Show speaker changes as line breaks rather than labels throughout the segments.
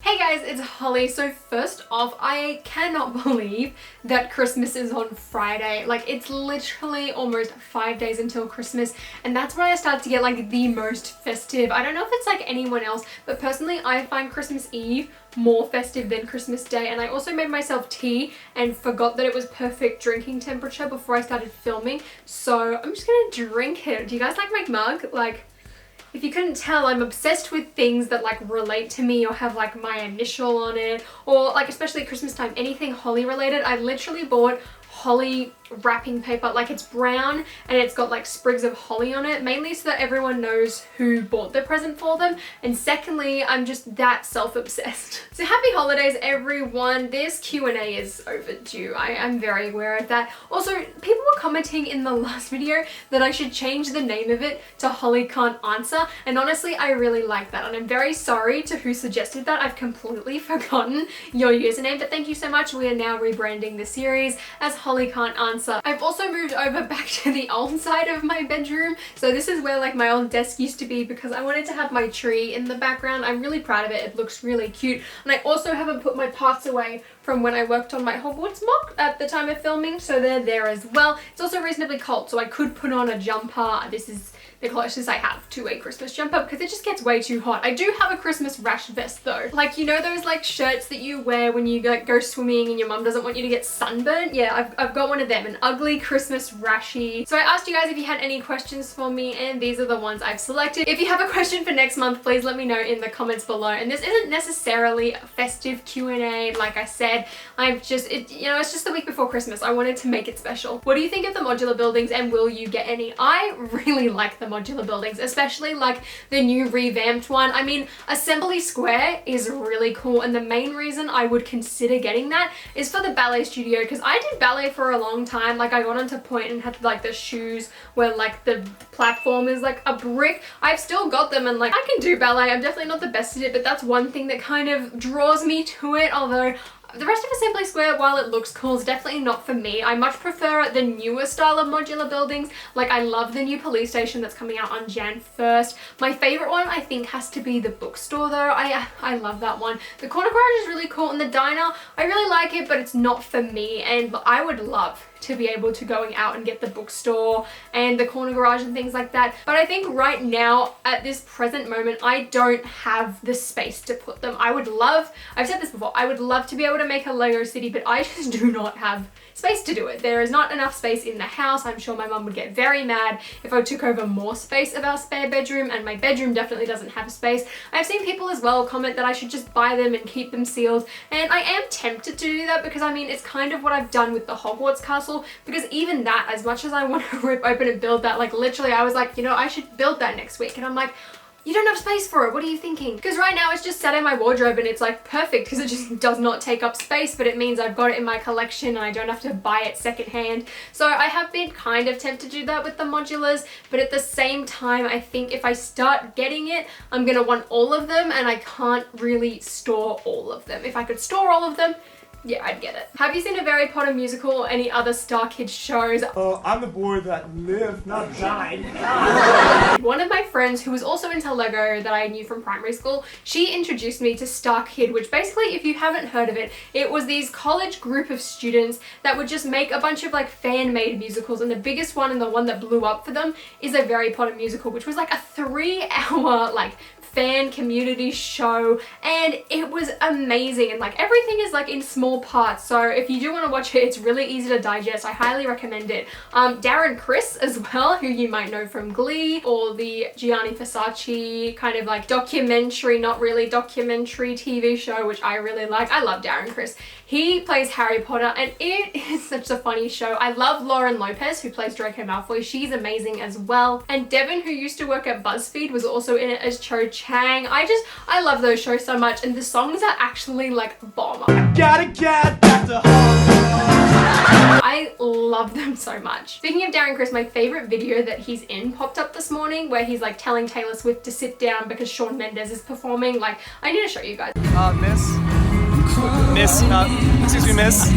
Hey guys, it's Holly. So first off, I cannot believe that Christmas is on Friday. Like, it's literally almost 5 days until Christmas, and that's when I start to get like the most festive. I don't know if it's like anyone else, but personally I find Christmas Eve more festive than Christmas Day. And I also made myself tea and forgot that it was perfect drinking temperature before I started filming, so I'm just gonna drink it. Do you guys like my mug? Like, if you couldn't tell, I'm obsessed with things that like relate to me or have like my initial on it, or like especially at Christmas time, anything holly related. I literally bought holly wrapping paper, like it's brown and it's got like sprigs of holly on it, mainly so that everyone knows who bought the present for them, and secondly, I'm just that self-obsessed. So happy holidays everyone. This Q&A is overdue. I'm very aware of that. Also, people were commenting in the last video that I should change the name of it to Holly Can't Answer, and honestly I really like that, and I'm very sorry to who suggested that. I've completely forgotten your username, but thank you so much. We are now rebranding the series as Holly Can't Answer. I've also moved over back to the old side of my bedroom, so this is where like my old desk used to be because I wanted to have my tree in the background. I'm really proud of it. It looks really cute, and I also haven't put my parts away from when I worked on my Hogwarts mock at the time of filming, so they're there as well. It's also reasonably cold, so I could put on a jumper. This is the closest I have to a Christmas jumper because it just gets way too hot. I do have a Christmas rash vest though. Like, you know those like shirts that you wear when you like go swimming and your mum doesn't want you to get sunburnt? Yeah, I've got one of them, an ugly Christmas rashy. So I asked you guys if you had any questions for me, and these are the ones I've selected. If you have a question for next month, please let me know in the comments below. And this isn't necessarily a festive Q&A, like I said. It's just the week before Christmas. I wanted to make it special. What do you think of the modular buildings, and will you get any? I really like the modular buildings, especially like the new revamped one. I mean, Assembly Square is really cool, and the main reason I would consider getting that is for the ballet studio, because I did ballet for a long time. Like, I got onto point and had like the shoes where like the platform is like a brick. I've still got them, and like I can do ballet. I'm definitely not the best at it, but that's one thing that kind of draws me to it, although the rest of Assembly Square, while it looks cool, is definitely not for me. I much prefer the newer style of modular buildings. Like, I love the new police station that's coming out on Jan 1st. My favorite one, I think, has to be the bookstore though. I love that one. The corner garage is really cool, and the diner, I really like it, but it's not for me, and I would love to be able to going out and get the bookstore and the corner garage and things like that. But I think right now, at this present moment, I don't have the space to put them. I've said this before, I would love to be able to make a Lego city, but I just do not have space to do it. There is not enough space in the house. I'm sure my mum would get very mad if I took over more space of our spare bedroom, and my bedroom definitely doesn't have space. I've seen people as well comment that I should just buy them and keep them sealed, and I am tempted to do that because I mean, it's kind of what I've done with the Hogwarts castle, because even that, as much as I want to rip open and build that, like literally I was like, you know, I should build that next week, and I'm like, you don't have space for it. What are you thinking? Because right now it's just sat in my wardrobe, and it's like perfect because it just does not take up space, but it means I've got it in my collection and I don't have to buy it secondhand. So I have been kind of tempted to do that with the modulars, but at the same time, I think if I start getting it, I'm gonna want all of them, and I can't really store all of them. If I could store all of them, yeah, I'd get it. Have you seen a Harry Potter musical or any other StarKid shows?
I'm the boy that lived, not died.
One of my friends who was also into Lego that I knew from primary school, she introduced me to StarKid, which basically, if you haven't heard of it, it was these college group of students that would just make a bunch of like fan-made musicals, and the biggest one and the one that blew up for them is a Harry Potter musical, which was like a 3-hour like fan community show, and it was amazing, and like everything is like in small parts, so if you do want to watch it, it's really easy to digest. I highly recommend it. Darren Criss as well, who you might know from Glee or the Gianni Versace kind of like documentary, not really documentary TV show, which I really like. I love Darren Criss. He plays Harry Potter, and it is such a funny show. I love Lauren Lopez, who plays Draco Malfoy. She's amazing as well. And Devin, who used to work at BuzzFeed, was also in it as Cho Chang. I love those shows so much, and the songs are actually like bomb.
I gotta get back to home.
I love them so much. Speaking of Darren Criss, my favorite video that he's in popped up this morning, where he's like telling Taylor Swift to sit down because Shawn Mendes is performing. Like, I need to show you guys.
Miss, Excuse me, miss.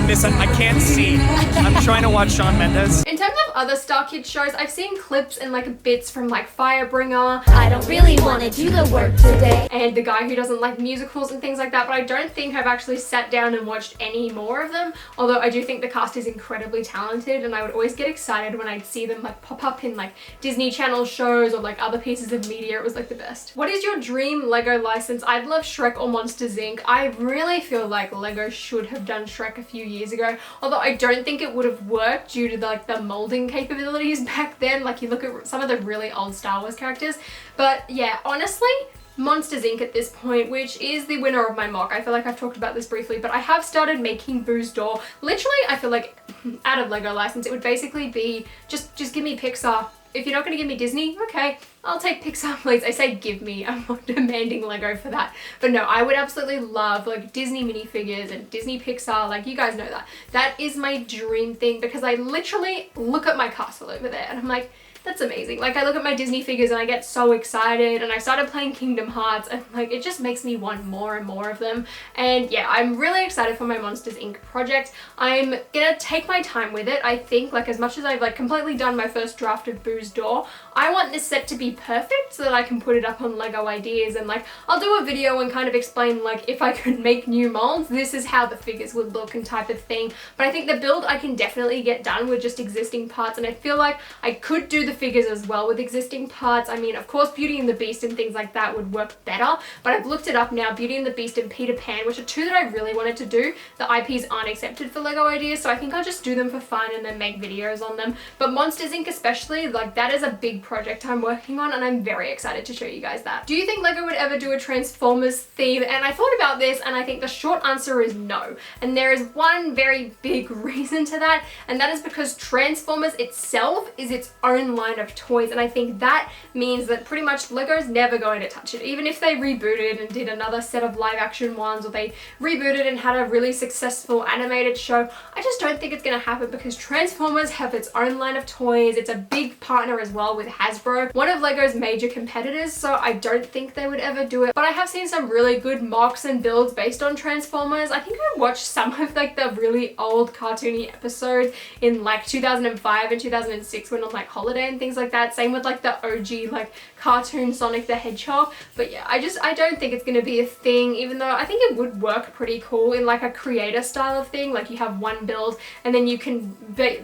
Miss, I can't see. I'm trying to watch Shawn Mendes.
In terms of other StarKid shows, I've seen clips and like bits from like Firebringer.
I don't really want to do the work today.
And the guy who doesn't like musicals and things like that, but I don't think I've actually sat down and watched any more of them. Although I do think the cast is incredibly talented, and I would always get excited when I'd see them like pop up in like Disney Channel shows or like other pieces of media. It was like the best. What is your dream Lego license? I'd love Shrek or Monsters Inc. I really feel like Lego should have done Shrek a few years ago, although I don't think it would have worked due to like the molding capabilities back then. Like you look at some of the really old Star Wars characters. But yeah, honestly, Monsters Inc. at this point, which is the winner of my mock. I feel like I've talked about this briefly, but I have started making Boo's door. Literally, I feel like out of Lego license, it would basically be just give me Pixar. If you're not going to give me Disney, okay, I'll take Pixar, please. I say give me, I'm not demanding Lego for that. But no, I would absolutely love like Disney minifigures and Disney Pixar, like you guys know that. That is my dream thing, because I literally look at my castle over there and I'm like, that's amazing. Like I look at my Disney figures and I get so excited, and I started playing Kingdom Hearts and like it just makes me want more and more of them. And yeah, I'm really excited for my Monsters Inc. project. I'm gonna take my time with it. I think like as much as I've like completely done my first draft of Boo's door, I want this set to be perfect so that I can put it up on Lego Ideas, and like I'll do a video and kind of explain like if I could make new molds, this is how the figures would look and type of thing. But I think the build I can definitely get done with just existing parts, and I feel like I could do the figures as well with existing parts. I mean, of course, Beauty and the Beast and things like that would work better, but I've looked it up now. Beauty and the Beast and Peter Pan, which are two that I really wanted to do. The IPs aren't accepted for Lego Ideas, so I think I'll just do them for fun and then make videos on them. But Monsters Inc. especially, like that is a big project I'm working on, and I'm very excited to show you guys that. Do you think Lego would ever do a Transformers theme? And I thought about this, and I think the short answer is no. And there is one very big reason to that, and that is because Transformers itself is its own line of toys, and I think that means that pretty much Lego's never going to touch it. Even if they rebooted and did another set of live action ones, or they rebooted and had a really successful animated show, I just don't think it's going to happen, because Transformers have its own line of toys. It's a big partner as well with Hasbro, one of Lego's major competitors, so I don't think they would ever do it. But I have seen some really good mocks and builds based on Transformers. I think I watched some of like the really old cartoony episodes in like 2005 and 2006 when on like holiday and things like that. Same with like the OG like cartoon Sonic the Hedgehog. But yeah, I don't think it's going to be a thing, even though I think it would work pretty cool in like a creator style of thing. Like you have one build and then you can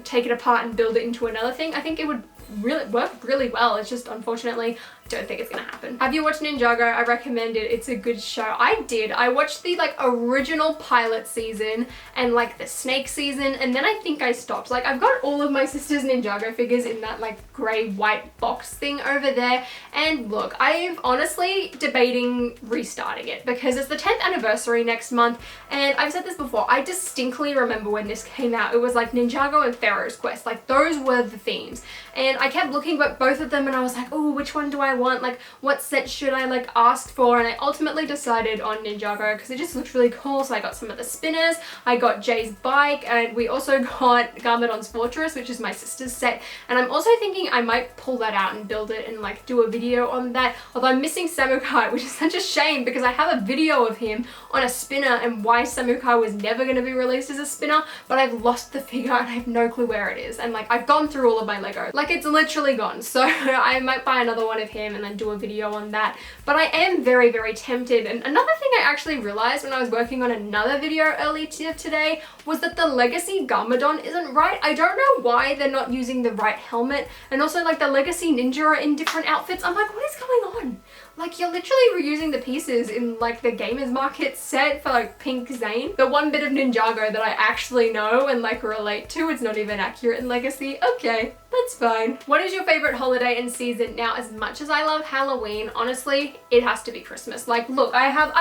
take it apart and build it into another thing. I think it would really work really well. It's just unfortunately I don't think it's gonna happen. Have you watched Ninjago? I recommend it. It's a good show. I did. I watched the like original pilot season and like the snake season, and then I think I stopped. Like I've got all of my sister's Ninjago figures in that like grey white box thing over there, and look, I've honestly debating restarting it because it's the 10th anniversary next month, and I've said this before, I distinctly remember when this came out. It was like Ninjago and Pharaoh's Quest. Like those were the themes, and I kept looking at both of them and I was like, oh, which one do I want? Like what set should I like ask for? And I ultimately decided on Ninjago because it just looked really cool. So I got some of the spinners, I got Jay's bike, and we also got Garmadon's Fortress, which is my sister's set. And I'm also thinking I might pull that out and build it and like do a video on that. Although I'm missing Samukai, which is such a shame because I have a video of him on a spinner and why Samukai was never going to be released as a spinner, but I've lost the figure and I have no clue where it is. And like I've gone through all of my Lego, like it's literally gone. So I might buy another one of him and then do a video on that. But I am very, very tempted. And another thing I actually realized when I was working on another video earlier today was that the Legacy Garmadon isn't right. I don't know why they're not using the right helmet. And also like the Legacy Ninja are in different outfits. I'm like, what is going on? Like you're literally reusing the pieces in like the Gamers Market set for like Pink Zane. The one bit of Ninjago that I actually know and like relate to, it's not even accurate in Legacy. Okay, that's fine. What is your favorite holiday and season? Now, as much as I love Halloween, honestly, it has to be Christmas. Like, look, I have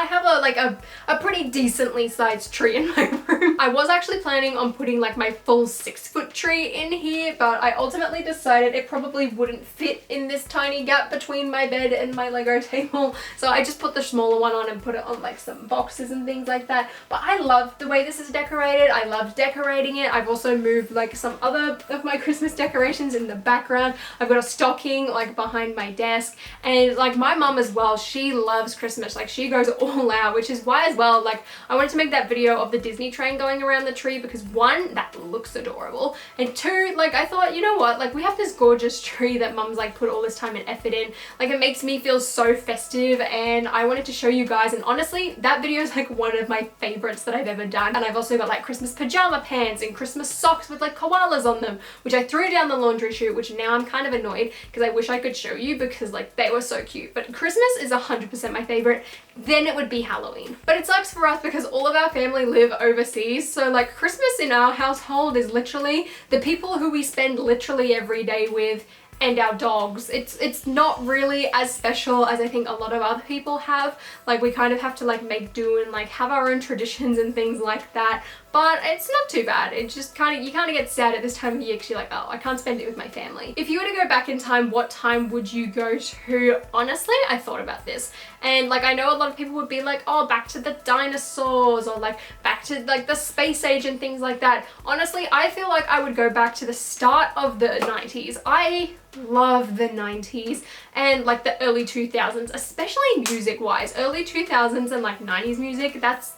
a pretty decently sized tree in my room. I was actually planning on putting like my full 6-foot tree in here, but I ultimately decided it probably wouldn't fit in this tiny gap between my bed and my Lego table. So I just put the smaller one on and put it on like some boxes and things like that. But I love the way this is decorated. I loved decorating it. I've also moved like some other of my Christmas decorations in the background. I've got a stocking like behind my desk, and like my mum as well well. She loves Christmas. Like, she goes all out, which is why as well, like, I wanted to make that video of the Disney train going around the tree because one, that looks adorable, and two, like, I thought, you know what, like, we have this gorgeous tree that Mum's like put all this time and effort in. Like, it makes me feel so festive, and I wanted to show you guys, and honestly, that video is like one of my favorites that I've ever done. And I've also got like Christmas pajama pants and Christmas socks with like koalas on them, which I threw down the laundry chute, which now I'm kind of annoyed because I wish I could show you because like they were so cute. But Christmas is 100% my favorite. Then it would be Halloween. But it sucks for us because all of our family live overseas. So like Christmas in our household is literally the people who we spend literally every day with and our dogs. It's not really as special as I think a lot of other people have. Like, we kind of have to like make do and like have our own traditions and things like that. But it's not too bad. It just you kind of get sad at this time of year because you're like, oh, I can't spend it with my family. If you were to go back in time, what time would you go to? Honestly, I thought about this. And like, I know a lot of people would be like, oh, back to the dinosaurs or like back to like the space age and things like that. Honestly, I feel like I would go back to the start of the 90s. I love the 90s and like the early 2000s, especially music wise. Early 2000s and like 90s music, that's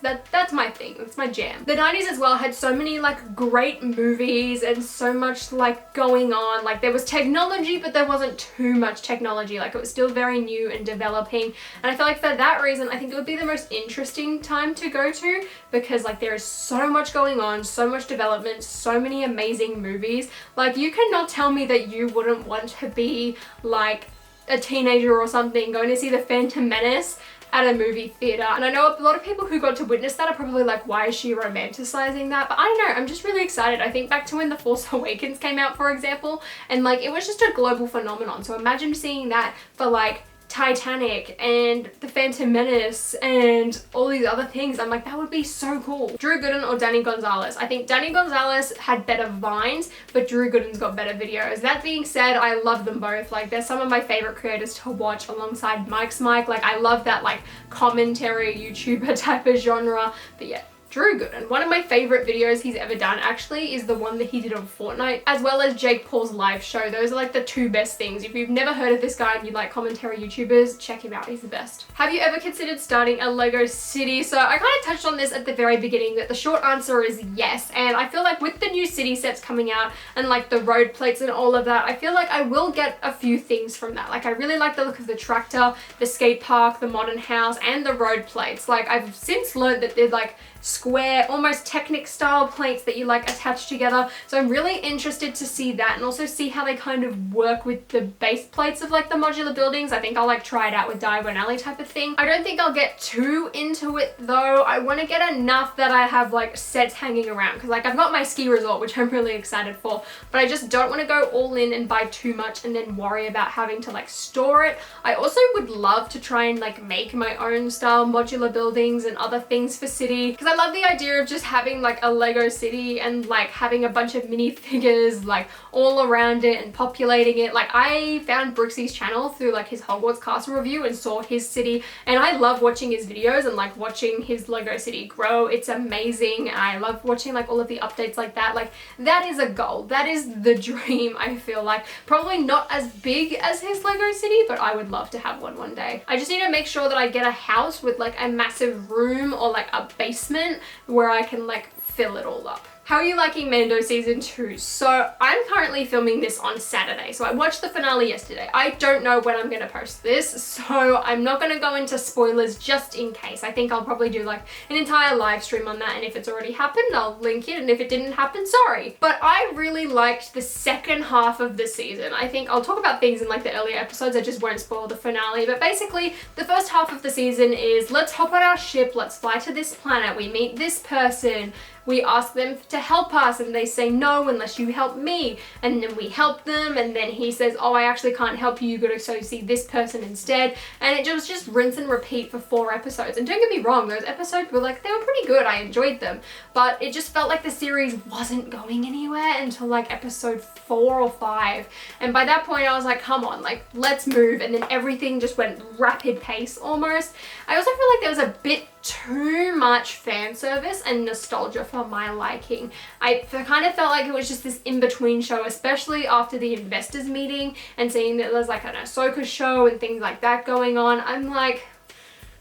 my thing. That's my jam. The 90s as well had so many like great movies and so much like going on. Like, there was technology, but there wasn't too much technology. Like, it was still very new and developing. And I feel like for that reason, I think it would be the most interesting time to go to because like there is so much going on, so much development, so many amazing movies. Like, you cannot tell me that you wouldn't want to be like a teenager or something going to see The Phantom Menace at a movie theater. And I know a lot of people who got to witness that are probably like, why is she romanticizing that? But I don't know, I'm just really excited. I think back to when The Force Awakens came out, for example, and like it was just a global phenomenon. So imagine seeing that for like Titanic and The Phantom Menace and all these other things. I'm like, that would be so cool. Drew Gooden or Danny Gonzalez? I think Danny Gonzalez had better vines, but Drew Gooden's got better videos. That being said, I love them both. Like, they're some of my favorite creators to watch alongside Mike's Mike. Like, I love that like commentary YouTuber type of genre. But yeah, Drew Gooden. One of my favorite videos he's ever done actually is the one that he did on Fortnite, as well as Jake Paul's live show. Those are like the two best things. If you've never heard of this guy and you like commentary YouTubers, check him out. He's the best. Have you ever considered starting a Lego city? So I kind of touched on this at the very beginning, that the short answer is yes. And I feel like with the new city sets coming out and like the road plates and all of that, I feel like I will get a few things from that. Like, I really like the look of the tractor, the skate park, the modern house, and the road plates. Like, I've since learned that they're like square, almost Technic style plates that you like attach together. So I'm really interested to see that and also see how they kind of work with the base plates of like the modular buildings. I think I'll like try it out with Diagon Alley type of thing. I don't think I'll get too into it though. I want to get enough that I have like sets hanging around because like I've got my ski resort, which I'm really excited for, but I just don't want to go all in and buy too much and then worry about having to like store it. I also would love to try and like make my own style modular buildings and other things for city, because I love the idea of just having like a Lego city and like having a bunch of minifigures like all around it and populating it. Like, I found Brooksy's channel through like his Hogwarts Castle review and saw his city, and I love watching his videos and like watching his Lego city grow. It's amazing. I love watching like all of the updates like that. Like, that is a goal. That is the dream, I feel like. Probably not as big as his Lego city, but I would love to have one day. I just need to make sure that I get a house with like a massive room or like a basement where I can like fill it all up. How are you liking Mando season 2? So I'm currently filming this on Saturday. So I watched the finale yesterday. I don't know when I'm going to post this, so I'm not going to go into spoilers just in case. I think I'll probably do like an entire live stream on that, and if it's already happened, I'll link it, and if it didn't happen, sorry. But I really liked the second half of the season. I think I'll talk about things in like the earlier episodes. I just won't spoil the finale. But basically, the first half of the season is let's hop on our ship, let's fly to this planet, we meet this person, we ask them to help us and they say no unless you help me, and then we help them, and then he says, oh, I actually can't help you, you gotta go see this person instead. And it was just rinse and repeat for 4 episodes. And don't get me wrong, those episodes were like, they were pretty good, I enjoyed them, but it just felt like the series wasn't going anywhere until like episode 4 or 5, and by that point I was like, come on, like, let's move. And then everything just went rapid pace almost. I also feel like there was a bit too much fan service and nostalgia for my liking. I kind of felt like it was just this in-between show, especially after the investors meeting and seeing that there's like an Ahsoka show and things like that going on. I'm like,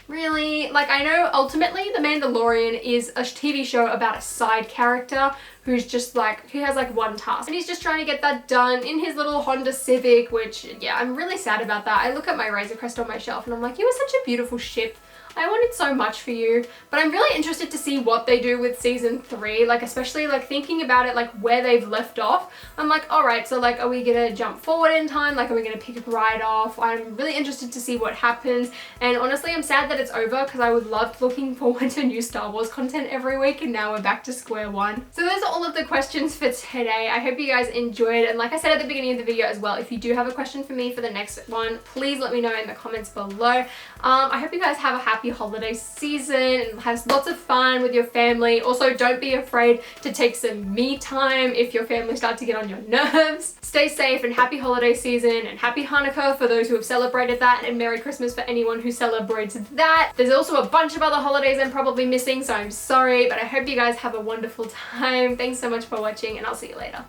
really? Like, I know ultimately The Mandalorian is a TV show about a side character who's just like, who has like one task and he's just trying to get that done in his little Honda Civic, which, yeah, I'm really sad about that. I look at my Razor Crest on my shelf and I'm like, you were such a beautiful ship. I wanted so much for you. But I'm really interested to see what they do with season 3, like especially like thinking about it, like where they've left off. I'm like, all right, so like, are we gonna jump forward in time? Like, are we gonna pick it right off? I'm really interested to see what happens. And honestly, I'm sad that it's over because I would love looking forward to new Star Wars content every week, and now we're back to square one. So those are all of the questions for today. I hope you guys enjoyed. And like I said at the beginning of the video as well, if you do have a question for me for the next one, please let me know in the comments below. I hope you guys have a happy holiday season and have lots of fun with your family. Also, don't be afraid to take some me time if your family starts to get on your nerves. Stay safe and happy holiday season, and happy Hanukkah for those who have celebrated that, and Merry Christmas for anyone who celebrates that. There's also a bunch of other holidays I'm probably missing, so I'm sorry, but I hope you guys have a wonderful time. Thanks so much for watching, and I'll see you later.